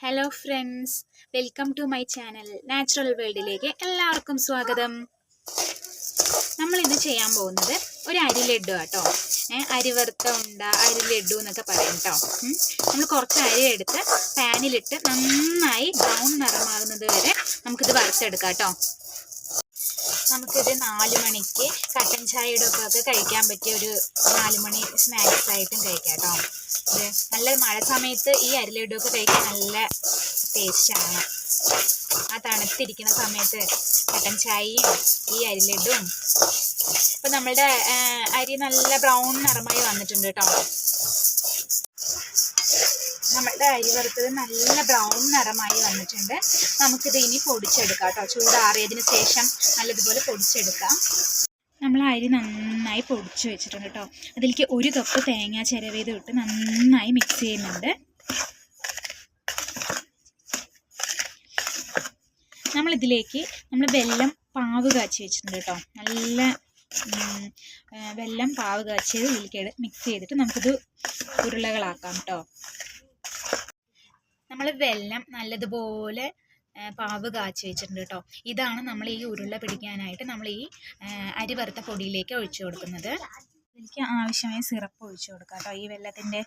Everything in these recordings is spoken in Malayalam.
Hello friends, welcome to my channel natural വേൾഡിലേക്ക് എല്ലാവർക്കും സ്വാഗതം. നമ്മളിത് ചെയ്യാൻ പോകുന്നത് ഒരു അരി ലഡു കേട്ടോ. അരി വറുത്ത ഉണ്ട, അരി ലഡു എന്നൊക്കെ പറയും കേട്ടോ. നമ്മൾ കുറച്ച് അരി എടുത്ത് പാനിലിട്ട് നന്നായി ബ്രൗൺ നിറമാകുന്നത് വരെ നമുക്കിത് വറുത്തെടുക്കാം കേട്ടോ. നമുക്കിത് 4 മണിക്ക് കട്ടൻ ചായയുടെ ഒക്കെ കഴിക്കാൻ പറ്റിയ ഒരു 4 മണി സ്നാക്സ് ആയിട്ടും കഴിക്കാം കേട്ടോ. ഇത് നല്ല മഴ സമയത്ത് ഈ അരി ലഡു ഒക്കെ കഴിക്കാൻ നല്ല ടേസ്റ്റാണ്. ആ തണുത്തിരിക്കുന്ന സമയത്ത് കട്ടൻ ചായയും ഈ അരി ലഡുവും. ഇപ്പം നമ്മളുടെ അരി നല്ല ബ്രൗൺ നിറമായി വന്നിട്ടുണ്ട് കേട്ടോ. നമ്മളുടെ അരി വറുത്തത് നല്ല ബ്രൗൺ നിറമായി വന്നിട്ടുണ്ട്. നമുക്കിത് ഇനി പൊടിച്ചെടുക്കാം കേട്ടോ. ചൂടാറിയതിന് ശേഷം നല്ലതുപോലെ പൊടിച്ചെടുക്കാം. നമ്മൾ അരി നന്നായി പൊടിച്ച് വെച്ചിട്ടുണ്ട് കേട്ടോ. അതിലേക്ക് 1 കപ്പ് തേങ്ങ ചിരവിയത് ഇട്ട് നന്നായി മിക്സ് ചെയ്യുന്നുണ്ട്. നമ്മളിതിലേക്ക് വെല്ലം പാവ് കാച്ചി വെച്ചിട്ടുണ്ട് കേട്ടോ. നല്ല വെല്ലം പാവ് കാച്ചിയത് ഇതിലേക്ക് മിക്സ് ചെയ്തിട്ട് നമുക്കിത് ഉരുളകളാക്കാം കേട്ടോ. നമ്മൾ വെല്ലം നല്ലതുപോലെ പാവ് കാച്ചി വെച്ചിട്ടുണ്ട് കേട്ടോ. ഇതാണ് നമ്മൾ ഈ ഉരുള പിടിക്കാനായിട്ട് നമ്മൾ ഈ അരി വറുത്ത പൊടിയിലേക്ക് ഒഴിച്ചു കൊടുക്കുന്നത്. ഇതിലേക്ക് ആവശ്യമായ സിറപ്പ് ഒഴിച്ചു കൊടുക്കാം കേട്ടോ. ഈ വെല്ലത്തിൻ്റെ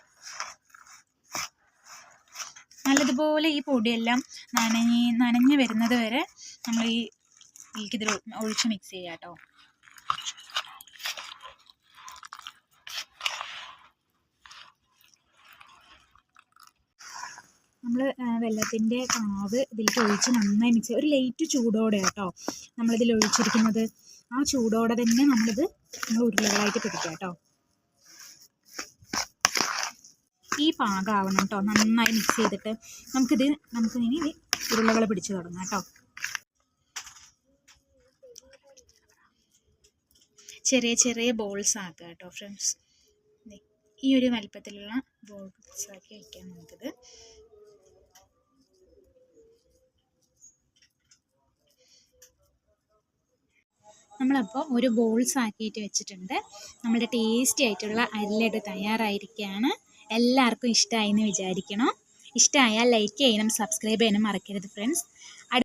നല്ലതുപോലെ ഈ പൊടിയെല്ലാം നനഞ്ഞ് വരുന്നത് വരെ നമ്മൾ ഇതിൽ ഒഴിച്ച് മിക്സ് ചെയ്യാം കേട്ടോ. നമ്മൾ വെല്ലത്തിൻ്റെ പാവ് ഇതിലേക്ക് ഒഴിച്ച് നന്നായി മിക്സ് ചെയ്യും. ഒരു ലൈറ്റ് ചൂടോടെ കേട്ടോ നമ്മളിതിൽ ഒഴിച്ചിരിക്കുന്നത്. ആ ചൂടോടെ തന്നെ നമ്മൾ ഉരുളകളായിട്ട് പിടിക്കാം കേട്ടോ. ഈ പാകമാവണം കേട്ടോ. നന്നായി മിക്സ് ചെയ്തിട്ട് നമുക്കിനി ഉരുളകൾ പിടിച്ച് തുടങ്ങാം കേട്ടോ. ചെറിയ ചെറിയ ബോൾസ് ആക്കുക കേട്ടോ ഫ്രണ്ട്സ്. ഈ ഒരു വലിപ്പത്തിലുള്ള ബോൾസ് ആക്കി വയ്ക്കാം നമുക്കിത്. നമ്മളപ്പോൾ ഒരു ബോൾസ് ആക്കിയിട്ട് വെച്ചിട്ടുണ്ട്. നമ്മുടെ ടേസ്റ്റി ആയിട്ടുള്ള അരി ലഡു തയ്യാറായിരിക്കുകയാണ്. എല്ലാവർക്കും ഇഷ്ടമായി എന്ന് വിചാരിക്കണം. ഇഷ്ടമായാൽ ലൈക്ക് ചെയ്യണം, സബ്സ്ക്രൈബ് ചെയ്യണം മറക്കരുത് ഫ്രണ്ട്സ്.